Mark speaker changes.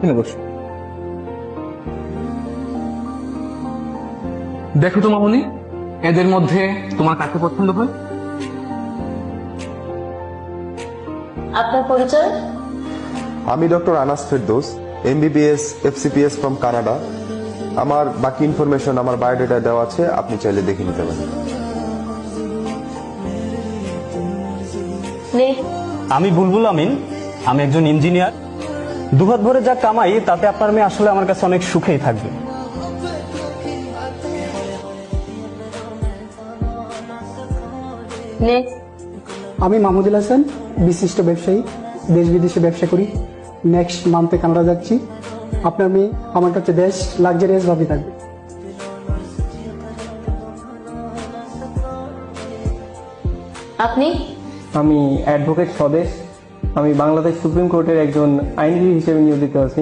Speaker 1: এখানে বসো। দেখো তো মামনি, এদের মধ্যে তোমার কাকে পছন্দ হয়?
Speaker 2: আপনার পরিচয়?
Speaker 3: আমি doctor Anas Ferdous, MBBS FCPS from Canada. আমার বাকি ইনফরমেশন আমার বায়োডাটা দেওয়া আছে, আপনি চাইলে দেখে নিতে পারেন।
Speaker 2: নেই।
Speaker 4: আমি বুলবুল আমিন, আমি একজন ইঞ্জিনিয়ার। দুহাত ভরে যা কামাই তাতে আপনার মেয়ে আসলে আমার কাছে অনেক সুখেই থাকবে।
Speaker 2: নেক্সট।
Speaker 5: আমি মাহমুদুল হাসান, বিশিষ্ট ব্যবসায়ী, দেশ বিদেশে ব্যবসা করি। নেক্সট মান্থে কানাডা যাচ্ছি। আপনার মেয়ে আমার কাছে বেশ লাক্সারিয়াস ভাবে থাকবে।
Speaker 2: আপনি?
Speaker 6: আমি অ্যাডভোকেট স্বদেশ। আমি বাংলাদেশ সুপ্রিম কোর্টের একজন আইনজীবী হিসেবে নিয়োজিত আছি।